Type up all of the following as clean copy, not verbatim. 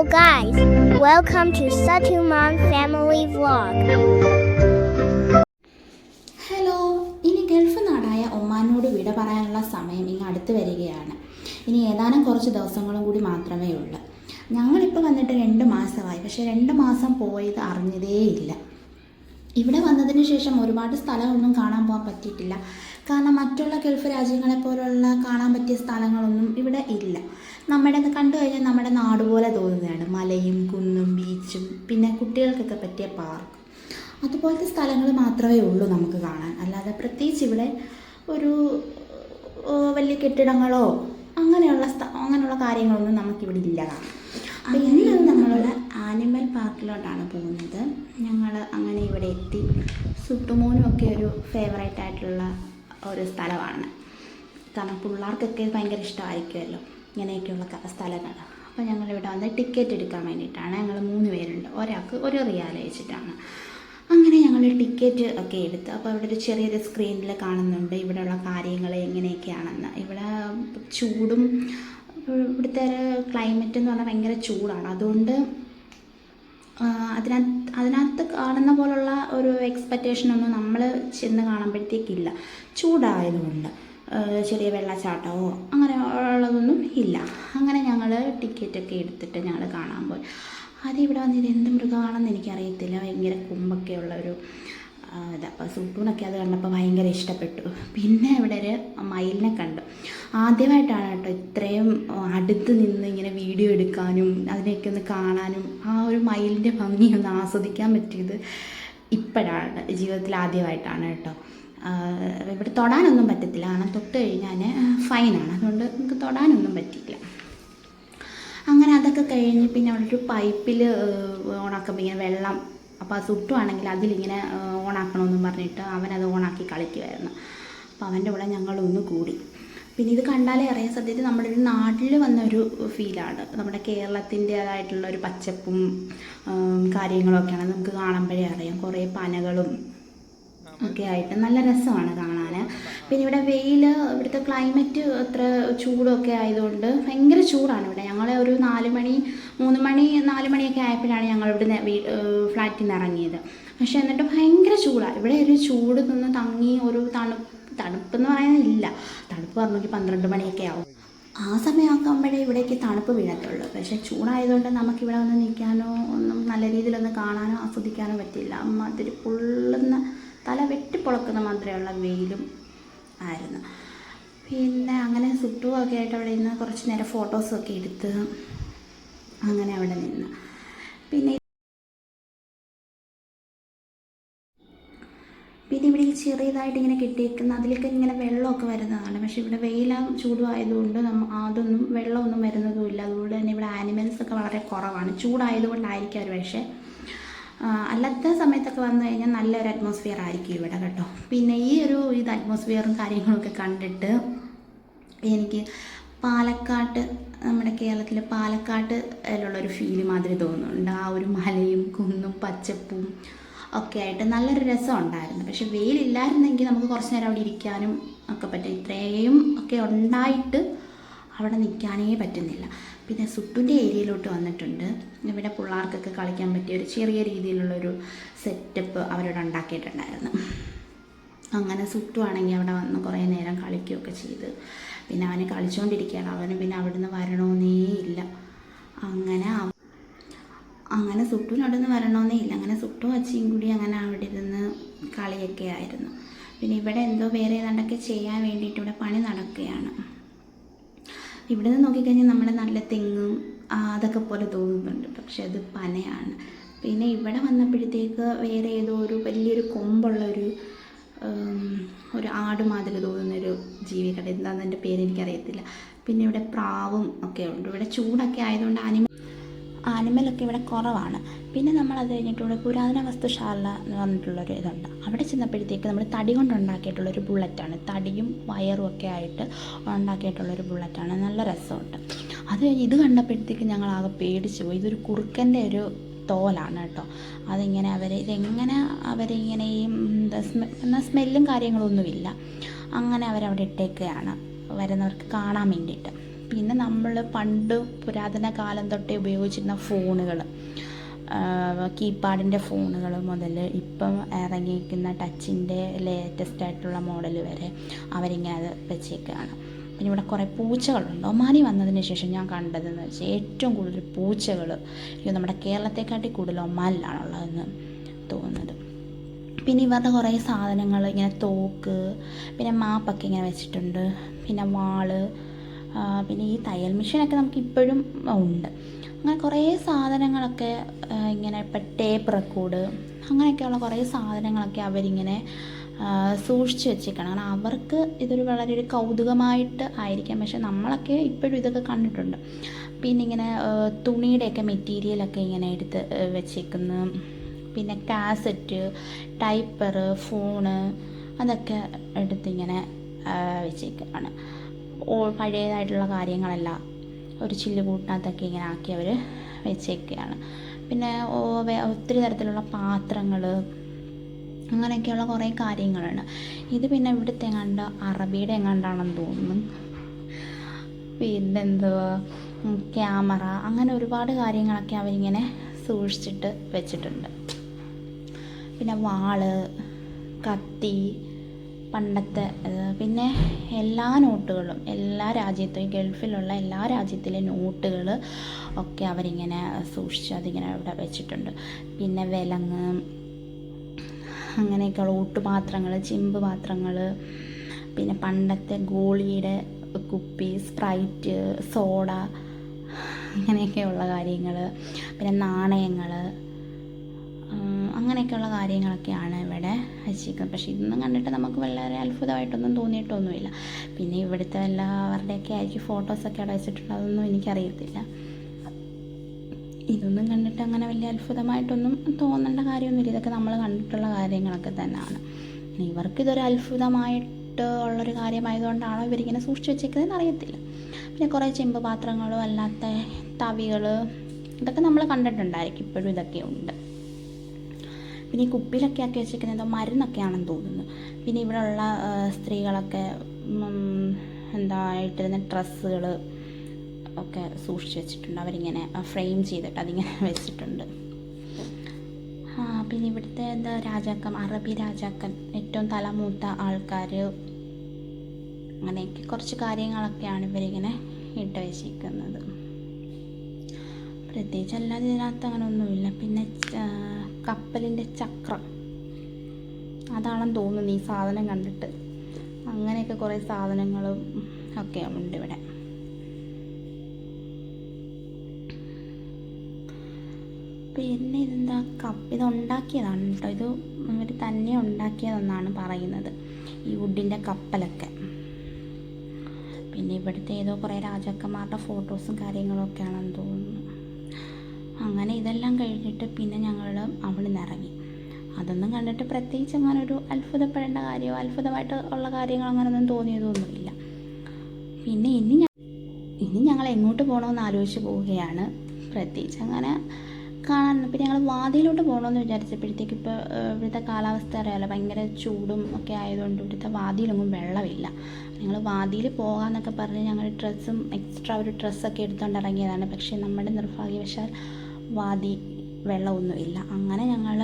guys, welcome to Satuman Family Vlog. Hello, ഇനി Gulf നാടായ ഒമാനോട് വിട പറയാനുള്ള സമയം ഇങ്ങ് അടുത്ത് വരികയാണ്. ഇനി ഏതാനും കുറച്ച് ദിവസങ്ങളും കൂടി മാത്രമേ ഉള്ളൂ. ഞങ്ങളിപ്പോൾ വന്നിട്ട് 2 മാസമായി. പക്ഷേ 2 മാസം പോയത് അറിഞ്ഞതേയില്ല. ഇവിടെ വന്നതിന് ശേഷം ഒരുപാട് സ്ഥലമൊന്നും കാണാൻ പോകാൻ പറ്റിയിട്ടില്ല. കാരണം മറ്റുള്ള ഗൾഫ് രാജ്യങ്ങളെ പോലുള്ള കാണാൻ പറ്റിയ സ്ഥലങ്ങളൊന്നും ഇവിടെ ഇല്ല. നമ്മുടെ കണ്ടു കഴിഞ്ഞാൽ നമ്മുടെ നാട് പോലെ തോന്നുന്നതാണ്. മലയും കുന്നും ബീച്ചും പിന്നെ കുട്ടികൾക്കൊക്കെ പറ്റിയ പാർക്ക്, അതുപോലത്തെ സ്ഥലങ്ങൾ മാത്രമേ ഉള്ളൂ നമുക്ക് കാണാൻ. അല്ലാതെ ഇവിടെ ഒരു വലിയ കെട്ടിടങ്ങളോ അങ്ങനെയുള്ള കാര്യങ്ങളൊന്നും നമുക്കിവിടെ ഇല്ല കാണാം. അപ്പോൾ ഇന്ന് നമ്മളുടെ ആനിമൽ പാർക്കിലോട്ടാണ് പോകുന്നത്. ഞങ്ങൾ അങ്ങനെ ഇവിടെ എത്തി. സുട്ടുമോനും ഒക്കെ ഒരു ഫേവറേറ്റ് ആയിട്ടുള്ള ഒരു സ്ഥലമാണ്. കാരണം പിള്ളേർക്കൊക്കെ ഭയങ്കര ഇഷ്ടമായിരിക്കുമല്ലോ ഇങ്ങനെയൊക്കെയുള്ള സ്ഥലങ്ങൾ. അപ്പോൾ ഞങ്ങളിവിടെ വന്ന് ടിക്കറ്റ് എടുക്കാൻ വേണ്ടിയിട്ടാണ്. ഞങ്ങൾ 3 പേരുണ്ട്. ഒരാൾക്ക് 1 റിയാൽ വെച്ചിട്ടാണ്. അങ്ങനെ ഞങ്ങൾ ടിക്കറ്റ് ഒക്കെ എടുത്ത്, അപ്പോൾ ഇവിടെ ഒരു ചെറിയൊരു സ്ക്രീനിൽ കാണുന്നുണ്ട് ഇവിടെയുള്ള കാര്യങ്ങൾ എങ്ങനെയൊക്കെയാണെന്ന്. ഇവിടെ ചൂടും ഇവിടുത്തെ ക്ലൈമറ്റ് എന്ന് പറഞ്ഞാൽ ഭയങ്കര ചൂടാണ്. അതുകൊണ്ട് അതിനകത്ത് കാണുന്ന പോലുള്ള ഒരു എക്സ്പെക്റ്റേഷനൊന്നും നമ്മൾ ചെന്ന് കാണുമ്പോഴത്തേക്കില്ല. ചൂടായതുകൊണ്ട് ചെറിയ വെള്ളച്ചാട്ടമോ അങ്ങനെ ഉള്ളതൊന്നും ഇല്ല. അങ്ങനെ ഞങ്ങൾ ടിക്കറ്റൊക്കെ എടുത്തിട്ട് ഞങ്ങൾ കാണാൻ പോയി. ആദ്യം ഇവിടെ വന്നിട്ട് എന്ത് മൃഗമാണെന്ന് എനിക്കറിയത്തില്ല. ഭയങ്കര കൊമ്പൊക്കെ ഉള്ളൊരു അപ്പോൾ സുട്ടൂണൊക്കെ അത് കണ്ടപ്പോൾ ഭയങ്കര ഇഷ്ടപ്പെട്ടു. പിന്നെ ഇവിടെ ഒരു മയിലിനെ കണ്ടു. ആദ്യമായിട്ടാണ് കേട്ടോ ഇത്രയും അടുത്ത് നിന്ന് ഇങ്ങനെ വീഡിയോ എടുക്കാനും അതിനെയൊക്കെ ഒന്ന് കാണാനും ആ ഒരു മയിലിൻ്റെ ഭംഗി ഒന്ന് ആസ്വദിക്കാൻ പറ്റിയത് ഇപ്പോഴാണ്. ജീവിതത്തിൽ ആദ്യമായിട്ടാണ് കേട്ടോ. ഇവിടെ തൊടാനൊന്നും പറ്റത്തില്ല, കാരണം തൊട്ട് കഴിഞ്ഞാൽ ഫൈനാണ്. അതുകൊണ്ട് നമുക്ക് തൊടാനൊന്നും പറ്റിയില്ല. അങ്ങനെ അതൊക്കെ കഴിഞ്ഞ് പിന്നെ അവിടെ ഒരു പൈപ്പിൽ ഓണാക്കുമ്പോൾ ഇങ്ങനെ വെള്ളം, അപ്പോൾ ആ സുട്ടുവാണെങ്കിൽ അതിലിങ്ങനെ ഓണാക്കണമെന്നും പറഞ്ഞിട്ട് അവനത് ഓണാക്കി കളിക്കുമായിരുന്നു. അപ്പോൾ അവൻ്റെ കൂടെ ഞങ്ങളൊന്ന് കൂടി. പിന്നെ ഇത് കണ്ടാലേ അറിയാം, സത്യത്തിൽ നമ്മുടെ ഒരു നാട്ടിൽ വന്നൊരു ഫീലാണ്. നമ്മുടെ കേരളത്തിൻ്റേതായിട്ടുള്ള ഒരു പച്ചപ്പും കാര്യങ്ങളൊക്കെയാണ് നമുക്ക് കാണുമ്പോഴേ അറിയാം. കുറേ പനകളും ഒക്കെ ആയിട്ട് നല്ല രസമാണ് കാണാൻ. പിന്നെ ഇവിടെ ഇവിടുത്തെ ക്ലൈമറ്റ് അത്ര ചൂടൊക്കെ ആയതുകൊണ്ട് ഭയങ്കര ചൂടാണ് ഇവിടെ. ഞങ്ങൾ ഒരു 4 മണിയൊക്കെ ആയപ്പോഴാണ് ഞങ്ങൾ ഇവിടെ ഫ്ലാറ്റിൽ നിന്ന് ഇറങ്ങിയത്. പക്ഷേ എന്നിട്ട് ഭയങ്കര ചൂടാണ് ഇവിടെ. ഒരു ചൂട് നിന്ന് തങ്ങി ഒരു തണുപ്പെന്ന് പറയാനില്ല. തണുപ്പ് പറഞ്ഞെങ്കിൽ 12 മണിയൊക്കെ ആവും. ആ സമയമാക്കുമ്പോഴേ ഇവിടേക്ക് തണുപ്പ് വീഴത്തുള്ളൂ. പക്ഷേ ചൂടായതുകൊണ്ട് നമുക്കിവിടെ വന്ന് നിൽക്കാനോ ഒന്നും നല്ല രീതിയിലൊന്ന് കാണാനോ ആസ്വദിക്കാനോ പറ്റില്ല. അതിൽ പൊള്ളുന്ന തല വെട്ടിപ്പൊളക്കുന്ന മാത്രമേയുള്ള വെയിലും ആയിരുന്നു. പിന്നെ അങ്ങനെ സുട്ടുമൊക്കെ ആയിട്ട് അവിടെ നിന്ന് കുറച്ച് നേരം ഫോട്ടോസൊക്കെ എടുത്ത് അങ്ങനെ അവിടെ നിന്ന് പിന്നെ ഇവിടെ ഈ ചെറിയതായിട്ട് ഇങ്ങനെ കെട്ടിയേക്കുന്ന അതിലൊക്കെ ഇങ്ങനെ വെള്ളമൊക്കെ വരുന്നതാണ്. പക്ഷേ ഇവിടെ വെയിലും ചൂടും ആയതുകൊണ്ട് അതൊന്നും വെള്ളമൊന്നും വരുന്നതുമില്ല. അതുകൊണ്ട് തന്നെ ഇവിടെ ആനിമൽസൊക്കെ വളരെ കുറവാണ്. ചൂടായതുകൊണ്ടായിരിക്കും ഒരു പക്ഷേ. അല്ലാത്ത സമയത്തൊക്കെ വന്നു കഴിഞ്ഞാൽ നല്ലൊരു അറ്റ്മോസ്ഫിയർ ആയിരിക്കും ഇവിടെ കേട്ടോ. പിന്നെ ഇത് അറ്റ്മോസ്ഫിയറും കാര്യങ്ങളൊക്കെ കണ്ടിട്ട് എനിക്ക് പാലക്കാട്ട്, നമ്മുടെ കേരളത്തിലെ പാലക്കാട്ടിലുള്ളൊരു ഫീല് മാതിരി തോന്നുന്നുണ്ട്. ആ ഒരു മലയും കുന്നും പച്ചപ്പും ഒക്കെ ആയിട്ട് നല്ലൊരു രസം ഉണ്ടായിരുന്നു. പക്ഷെ വെയിലില്ലായിരുന്നെങ്കിൽ നമുക്ക് കുറച്ച് നേരം അവിടെ ഇരിക്കാനും ഒക്കെ പറ്റും. ഇത്രയും ഒക്കെ ഉണ്ടായിട്ട് അവിടെ നിൽക്കാനേ പറ്റുന്നില്ല. പിന്നെ സുട്ടുൻ്റെ ഏരിയയിലോട്ട് വന്നിട്ടുണ്ട്. ഇവിടെ പിള്ളേർക്കൊക്കെ കളിക്കാൻ പറ്റിയ ഒരു ചെറിയ രീതിയിലുള്ളൊരു സെറ്റപ്പ് അവരോട് ഉണ്ടാക്കിയിട്ടുണ്ടായിരുന്നു. അങ്ങനെ സുട്ടുവാണെങ്കിൽ അവിടെ വന്ന് കുറേ നേരം കളിക്കുകയൊക്കെ ചെയ്ത് പിന്നെ അവന് കളിച്ചുകൊണ്ടിരിക്കുകയാണ്. അവന് പിന്നെ അവിടുന്ന് വരണമെന്നേ ഇല്ല. അങ്ങനെ സുട്ടുവിന് അവിടുന്ന് വരണമെന്നേ ഇല്ല. അങ്ങനെ സുട്ടും അച്ചിയും കൂടി അങ്ങനെ അവിടെ ഇരുന്ന് കളിയൊക്കെ ആയിരുന്നു. പിന്നെ ഇവിടെ എന്തോ വേറെ ഏതാണ്ടൊക്കെ ചെയ്യാൻ വേണ്ടിയിട്ട് ഇവിടെ പണി നടക്കുകയാണ്. ഇവിടെ നിന്ന് നോക്കിക്കഴിഞ്ഞാൽ നമ്മുടെ നല്ല തെങ്ങും അതൊക്കെ പോലെ തോന്നുന്നുണ്ട്. പക്ഷെ അത് പനയാണ്. പിന്നെ ഇവിടെ വന്നപ്പോഴത്തേക്ക് വേറെ ഏതോ ഒരു വലിയൊരു കൊമ്പുള്ളൊരു ആട് മാതിരി തോന്നുന്നൊരു ജീവികളുടെ എന്താണെന്ന് എൻ്റെ പേര് എനിക്കറിയത്തില്ല. പിന്നെ ഇവിടെ പ്രാവും ഒക്കെ ഉണ്ട്. ഇവിടെ ചൂടൊക്കെ ആയതുകൊണ്ട് ആനിമലൊക്കെ ഇവിടെ കുറവാണ്. പിന്നെ നമ്മളത് കഴിഞ്ഞിട്ട് ഇവിടെ പുരാതന വസ്തുശാല എന്ന് പറഞ്ഞിട്ടുള്ളൊരു ഇതുണ്ട്. അവിടെ ചെന്നപ്പോഴത്തേക്ക് നമ്മൾ തടി കൊണ്ടുണ്ടാക്കിയിട്ടുള്ളൊരു ബുള്ളറ്റാണ്. തടിയും വയറും ഒക്കെ ആയിട്ട് ഉണ്ടാക്കിയിട്ടുള്ളൊരു ബുള്ളറ്റാണ്. നല്ല രസമുണ്ട്. അത് കഴിഞ്ഞ് ഇത് കണ്ടപ്പോഴത്തേക്ക് ഞങ്ങളാകെ പേടിച്ചു പോയി. ഇതൊരു കുറുക്കൻ്റെ ഒരു തോലാണ് കേട്ടോ. അതിങ്ങനെ അവരിങ്ങനെ ഈ സ്മെല്ലും കാര്യങ്ങളൊന്നുമില്ല. അങ്ങനെ അവരവിടെ ഇട്ടേക്കുകയാണ് വരുന്നവർക്ക് കാണാൻ വേണ്ടിയിട്ട്. പിന്നെ നമ്മൾ പണ്ട് പുരാതന കാലം തൊട്ടേ ഉപയോഗിച്ചിരുന്ന ഫോണുകൾ, കീപാഡിൻ്റെ ഫോണുകൾ മുതൽ ഇപ്പം ഇറങ്ങിയിരിക്കുന്ന ടച്ചിൻ്റെ ലേറ്റസ്റ്റ് ആയിട്ടുള്ള മോഡൽ വരെ അവരിങ്ങനെ അത് വെച്ചേക്കുകയാണ്. പിന്നെ ഇവിടെ കുറേ പൂച്ചകളുണ്ട്. ഒമാനി വന്നതിന് ശേഷം ഞാൻ കണ്ടതെന്ന് വെച്ചാൽ ഏറ്റവും കൂടുതൽ പൂച്ചകൾ നമ്മുടെ കേരളത്തെക്കാട്ടി കൂടുതൽ ഒമാനിലാണുള്ളതെന്ന് തോന്നുന്നത്. പിന്നെ ഇവരുടെ കുറേ സാധനങ്ങൾ ഇങ്ങനെ തോക്ക്, പിന്നെ മാപ്പൊക്കെ ഇങ്ങനെ വെച്ചിട്ടുണ്ട്, പിന്നെ വാള്, പിന്നെ ഈ തയ്യൽ മെഷീനൊക്കെ നമുക്ക് ഇപ്പോഴും ഉണ്ട്. അങ്ങനെ കുറേ സാധനങ്ങളൊക്കെ ഇങ്ങനെ ഇപ്പം ടേപ്പ് റെക്കോർഡ് അങ്ങനെയൊക്കെയുള്ള കുറേ സാധനങ്ങളൊക്കെ അവരിങ്ങനെ സൂക്ഷിച്ച് വെച്ചേക്കണം. കാരണം അവർക്ക് ഇതൊരു വളരെ ഒരു കൗതുകമായിട്ട് ആയിരിക്കാം, പക്ഷെ നമ്മളൊക്കെ ഇപ്പോഴും ഇതൊക്കെ കണ്ടിട്ടുണ്ട്. പിന്നെ ഇങ്ങനെ തുണിയുടെയൊക്കെ മെറ്റീരിയലൊക്കെ ഇങ്ങനെ എടുത്ത് വെച്ചേക്കുന്നു. പിന്നെ കാസറ്റ്, ടൈപ്പർ, ഫോണ് അതൊക്കെ എടുത്തിങ്ങനെ വെച്ചേക്കുകയാണ്. പഴയതായിട്ടുള്ള കാര്യങ്ങളെല്ലാം ഒരു ചില്ലുകൂട്ടിനകത്തൊക്കെ ഇങ്ങനെ ആക്കി അവർ വെച്ചേക്കുകയാണ്. പിന്നെ ഒത്തിരി തരത്തിലുള്ള പാത്രങ്ങൾ അങ്ങനെയൊക്കെയുള്ള കുറേ കാര്യങ്ങളാണ്. ഇത് പിന്നെ ഇവിടുത്തെ എങ്ങാണ്ട് അറബിയുടെ എങ്ങാണ്ടാണെന്ന് തോന്നുന്നു. പിന്നെന്തുവാ ക്യാമറ, അങ്ങനെ ഒരുപാട് കാര്യങ്ങളൊക്കെ അവരിങ്ങനെ സൂക്ഷിച്ചിട്ട് വെച്ചിട്ടുണ്ട്. പിന്നെ വാള്, കത്തി, പണ്ടത്തെ പിന്നെ എല്ലാ നോട്ടുകളും, എല്ലാ രാജ്യത്തെയും ഗൾഫിലുള്ള എല്ലാ രാജ്യത്തിലെ നോട്ടുകൾ ഒക്കെ അവരിങ്ങനെ സൂക്ഷിച്ച് അതിങ്ങനെ അവിടെ വെച്ചിട്ടുണ്ട്. പിന്നെ വിലങ്ങ് അങ്ങനെയൊക്കെയുള്ള ഊട്ടുപാത്രങ്ങൾ, ചെമ്പ് പാത്രങ്ങൾ, പിന്നെ പണ്ടത്തെ ഗോളിയുടെ കുപ്പി, സ്പ്രൈറ്റ്, സോഡ അങ്ങനെയൊക്കെയുള്ള കാര്യങ്ങൾ, പിന്നെ നാണയങ്ങൾ, അങ്ങനെയൊക്കെയുള്ള കാര്യങ്ങളൊക്കെയാണ് ഇവിടെ വെച്ചിരിക്കുന്നത്. പക്ഷേ ഇതൊന്നും കണ്ടിട്ട് നമുക്ക് വളരെ അത്ഭുതമായിട്ടൊന്നും തോന്നിയിട്ടൊന്നുമില്ല. പിന്നെ ഇവിടുത്തെ എല്ലാവരുടെയൊക്കെ ആയിരിക്കും ഫോട്ടോസൊക്കെ അവിടെ വെച്ചിട്ടുണ്ട്, അതൊന്നും എനിക്കറിയത്തില്ല. ഇതൊന്നും കണ്ടിട്ട് അങ്ങനെ വലിയ അത്ഭുതമായിട്ടൊന്നും തോന്നേണ്ട കാര്യമൊന്നുമില്ല. ഇതൊക്കെ നമ്മൾ കണ്ടിട്ടുള്ള കാര്യങ്ങളൊക്കെ തന്നെയാണ്. ഇവർക്കിതൊരു അത്ഭുതമായിട്ട് ഉള്ളൊരു കാര്യമായതുകൊണ്ടാണോ ഇവരിങ്ങനെ സൂക്ഷിച്ച് വെച്ചേക്കുന്നതെന്ന് അറിയത്തില്ല. പിന്നെ കുറേ ചെമ്പ് പാത്രങ്ങളും അല്ലാത്ത തവികൾ ഇതൊക്കെ നമ്മൾ കണ്ടിട്ടുണ്ടായിരിക്കും, ഇപ്പോഴും ഇതൊക്കെ ഉണ്ട്. പിന്നെ ഈ കുപ്പിയിലൊക്കെ ആക്കി വെച്ചിരിക്കുന്നത് എന്തോ മരുന്നൊക്കെയാണെന്ന് തോന്നുന്നു. പിന്നെ ഇവിടെയുള്ള സ്ത്രീകളൊക്കെ ഇട്ടിരുന്ന ഡ്രസ്സുകൾ ഒക്കെ സൂക്ഷിച്ച് വെച്ചിട്ടുണ്ട്. അവരിങ്ങനെ ഫ്രെയിം ചെയ്തിട്ട് അതിങ്ങനെ വെച്ചിട്ടുണ്ട്. പിന്നെ ഇവിടുത്തെ അറബി രാജാക്കൻ, ഏറ്റവും തലമൂത്ത ആൾക്കാർ, അങ്ങനെയൊക്കെ കുറച്ച് കാര്യങ്ങളൊക്കെയാണ് ഇവരിങ്ങനെ ഇട്ട് വെച്ചിരിക്കുന്നത്. പ്രത്യേകിച്ച് അല്ലാതെ ഇതിനകത്ത് അങ്ങനെ ഒന്നുമില്ല. പിന്നെ കപ്പലിൻ്റെ ചക്രം അതാണെന്ന് തോന്നുന്നു ഈ സാധനം കണ്ടിട്ട്. അങ്ങനെയൊക്കെ കുറേ സാധനങ്ങളും ഒക്കെ ഉണ്ട് ഇവിടെ. പിന്നെ ഇതെന്താ ഇത് ഉണ്ടാക്കിയതാണ് കേട്ടോ. ഇത് ഇവർ തന്നെ ഉണ്ടാക്കിയതെന്നാണ് പറയുന്നത്, ഈ വുഡിൻ്റെ കപ്പലൊക്കെ. പിന്നെ ഇവിടുത്തെ ഏതോ കുറേ രാജാക്കന്മാരുടെ ഫോട്ടോസും കാര്യങ്ങളൊക്കെ ആണെന്ന് തോന്നുന്നു. അങ്ങനെ ഇതെല്ലാം കഴിഞ്ഞിട്ട് പിന്നെ ഞങ്ങൾ അവിടെ നിന്ന് ഇറങ്ങി. അതൊന്നും കണ്ടിട്ട് പ്രത്യേകിച്ച് അങ്ങനെ ഒരു അത്ഭുതപ്പെടേണ്ട കാര്യമോ അത്ഭുതമായിട്ട് ഉള്ള കാര്യങ്ങളോ അങ്ങനെയൊന്നും തോന്നിയതൊന്നുമില്ല. പിന്നെ ഇനി ഞങ്ങൾ എങ്ങോട്ട് പോകണമെന്ന് ആലോചിച്ച് പോവുകയാണ്. പ്രത്യേകിച്ച് അങ്ങനെ കാണാൻ. പിന്നെ ഞങ്ങൾ വാദിയിലോട്ട് പോകണമെന്ന് വിചാരിച്ചപ്പോഴത്തേക്ക് ഇപ്പോൾ ഇവിടുത്തെ കാലാവസ്ഥ അറിയാമല്ലോ, ഭയങ്കര ചൂടും ഒക്കെ ആയതുകൊണ്ട് ഇവിടുത്തെ വാദിയിലൊന്നും വെള്ളമില്ല. ഞങ്ങൾ വാദിയിൽ പോകാമെന്നൊക്കെ പറഞ്ഞ് ഞങ്ങൾ എക്സ്ട്രാ ഒരു ഡ്രസ്സൊക്കെ എടുത്തുകൊണ്ട് ഇറങ്ങിയതാണ്. പക്ഷേ നമ്മുടെ നിർഭാഗ്യവശാൽ വാദി വെള്ളമൊന്നുമില്ല. അങ്ങനെ ഞങ്ങൾ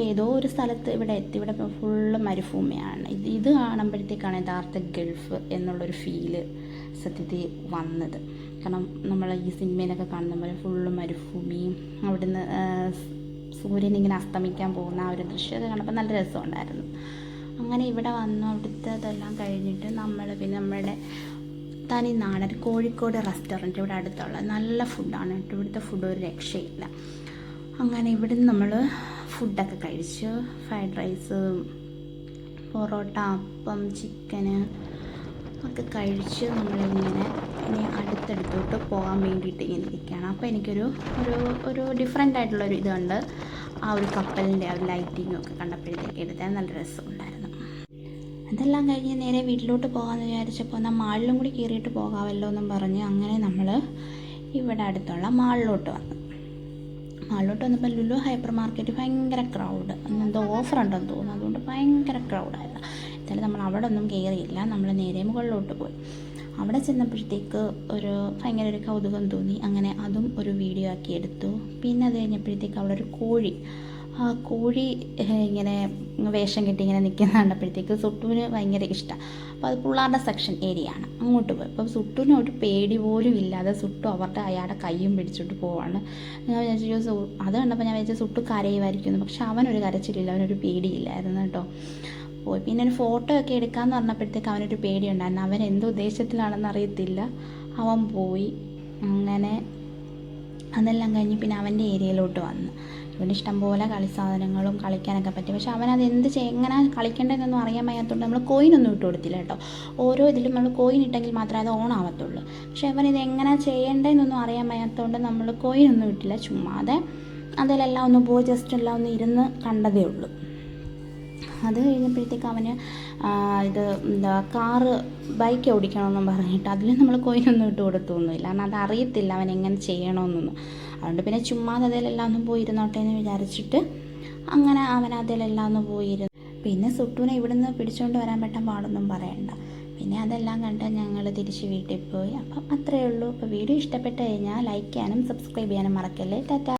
ഏതോ ഒരു സ്ഥലത്ത് ഇവിടെ എത്തി. ഇവിടെ ഫുള്ള് മരുഭൂമിയാണ്. ഇത് കാണുമ്പോഴത്തേക്കാണ് യഥാർത്ഥ ഗൾഫ് എന്നുള്ളൊരു ഫീല് സത്യത്തിൽ വന്നത്. കാരണം നമ്മൾ ഈ സിനിമയിലൊക്കെ കാണുന്ന പോലെ ഫുള്ള് മരുഭൂമിയും അവിടുന്ന് സൂര്യൻ ഇങ്ങനെ അസ്തമിക്കാൻ പോകുന്ന ആ ഒരു ദൃശ്യമൊക്കെ കണ്ടപ്പോൾ നല്ല രസമുണ്ടായിരുന്നു. അങ്ങനെ ഇവിടെ വന്നു. അവിടുത്തെ അതെല്ലാം കഴിഞ്ഞിട്ട് നമ്മൾ പിന്നെ നമ്മുടെ തനി നാടൻ കോഴിക്കോട് റെസ്റ്റോറൻറ്റ് ഇവിടെ അടുത്തുള്ള നല്ല ഫുഡാണ് കേട്ടോ. ഇവിടുത്തെ ഫുഡ് ഒരു രക്ഷയില്ല. അങ്ങനെ ഇവിടുന്ന് നമ്മൾ ഫുഡൊക്കെ കഴിച്ചു. ഫ്രൈഡ് റൈസ്, പൊറോട്ട, അപ്പം, ചിക്കന് ഒക്കെ കഴിച്ച് നമ്മളിങ്ങനെ ഇനി അടുത്തടുത്തോട്ട് പോകാൻ വേണ്ടിയിട്ട് ഇങ്ങനെ ഇരിക്കുകയാണ്. അപ്പോൾ എനിക്കൊരു ഡിഫറെൻ്റ് ആയിട്ടുള്ളൊരു ഇതുണ്ട്. ആ ഒരു കപ്പലിൻ്റെ ആ ഒരു ലൈറ്റിങ്ങും ഒക്കെ കണ്ടപ്പോഴത്തേക്ക് എടുത്താൽ നല്ല രസമുണ്ടായിരുന്നു. അതെല്ലാം കഴിഞ്ഞ് നേരെ വീട്ടിലോട്ട് പോകാമെന്ന് വിചാരിച്ചപ്പോൾ എന്നാൽ മാളിലും കൂടി കയറിയിട്ട് പോകാമല്ലോ എന്നും പറഞ്ഞ് അങ്ങനെ നമ്മൾ ഇവിടെ അടുത്തുള്ള മാളിലോട്ട് വന്നപ്പോൾ ലുലു ഹൈപ്പർ മാർക്കറ്റ് ഭയങ്കര ക്രൗഡ്. എന്തോ ഓഫർ ഉണ്ടെന്ന് തോന്നുന്നു, അതുകൊണ്ട് ഭയങ്കര ക്രൗഡായിരുന്നു. എന്തായാലും നമ്മൾ അവിടെ ഒന്നും കയറിയില്ല. നമ്മൾ നേരെ മുകളിലോട്ട് പോയി. അവിടെ ചെന്നപ്പോഴത്തേക്ക് ഭയങ്കര ഒരു കൗതുകം തോന്നി. അങ്ങനെ അതും ഒരു വീഡിയോ ആക്കി എടുത്തു. പിന്നെ അത് കഴിഞ്ഞപ്പോഴത്തേക്ക് അവിടെ ഒരു കോഴി ഇങ്ങനെ വേഷം കെട്ടി ഇങ്ങനെ നിൽക്കുന്ന കണ്ടപ്പോഴത്തേക്ക് സുട്ടുവിന് ഭയങ്കര ഇഷ്ടമാണ്. അപ്പോൾ അത് പിള്ളേരുടെ സെക്ഷൻ ഏരിയ ആണ്, അങ്ങോട്ട് പോയി. അപ്പോൾ സുട്ടുവിന് ഒരു പേടി പോലും ഇല്ലാതെ സുട്ടു അയാളുടെ കയ്യും പിടിച്ചിട്ട് പോവാണ്. ഞാൻ വിചാരിച്ചു അത് കണ്ടപ്പോൾ ഞാൻ വിചാരിച്ചു സുട്ടു കരയുമായിരിക്കുന്നു. പക്ഷെ അവനൊരു കരച്ചിലില്ല, അവനൊരു പേടിയില്ലായിരുന്നു കേട്ടോ. പോയി പിന്നെ ഒരു ഫോട്ടോ ഒക്കെ എടുക്കാമെന്ന് പറഞ്ഞപ്പോഴത്തേക്ക് അവനൊരു പേടിയുണ്ടായിരുന്നു. അവൻ എന്ത് ഉദ്ദേശത്തിലാണെന്ന് അറിയത്തില്ല. അവൻ പോയി. അങ്ങനെ അതെല്ലാം കഴിഞ്ഞ് പിന്നെ അവൻ്റെ ഏരിയയിലോട്ട് വന്ന് ഇവന് ഇഷ്ടംപോലെ കളി സാധനങ്ങളും കളിക്കാനൊക്കെ പറ്റി. പക്ഷെ അവനത് എങ്ങനെ കളിക്കേണ്ടതെന്നൊന്നും അറിയാൻ വയ്യാത്തതുകൊണ്ട് നമ്മൾ കോയിനൊന്നും ഇട്ട് കൊടുത്തില്ല കേട്ടോ. ഓരോ ഇതിലും നമ്മൾ കോയിൻ ഇട്ടെങ്കിൽ മാത്രമേ അത് ഓൺ ആവത്തുള്ളൂ. പക്ഷെ അവനിത് എങ്ങനെ ചെയ്യേണ്ടതെന്നൊന്നും അറിയാൻ വയ്യാത്തതുകൊണ്ട് നമ്മൾ കോയിനൊന്നും ഇട്ടില്ല. ചുമ്മാതെ അതിലെല്ലാം ഒന്ന് പോയി ജസ്റ്റ് എല്ലാം ഒന്ന് ഇരുന്ന് കണ്ടതേ ഉള്ളൂ. അത് കഴിഞ്ഞപ്പോഴത്തേക്ക് അവന് ബൈക്ക് ഓടിക്കണമെന്നും പറഞ്ഞിട്ട് അതിൽ നമ്മൾ കോയിനൊന്നും ഇട്ട് കൊടുത്തൊന്നുമില്ല. കാരണം അത് അറിയത്തില്ല അവൻ എങ്ങനെ ചെയ്യണമെന്നൊന്നും. അതുകൊണ്ട് പിന്നെ ചുമ്മാതെ അതിലെല്ലാം ഒന്ന് പോയിരുന്നോട്ടെ എന്ന് വിചാരിച്ചിട്ട് അങ്ങനെ അവൻ അതിലെല്ലാം ഒന്ന് പോയിരുന്നു. പിന്നെ സുട്ടുവിനെ ഇവിടുന്ന് പിടിച്ചുകൊണ്ട് വരാൻ പാടൊന്നും പറയണ്ട. പിന്നെ അതെല്ലാം കണ്ട് ഞങ്ങൾ തിരിച്ച് വീട്ടിൽ പോയി. അപ്പം അത്രയേ ഉള്ളൂ. അപ്പോൾ വീഡിയോ ഇഷ്ടപ്പെട്ട് കഴിഞ്ഞാൽ ലൈക്ക് ചെയ്യാനും സബ്സ്ക്രൈബ് ചെയ്യാനും മറക്കല്ലേ. ടാറ്റാ.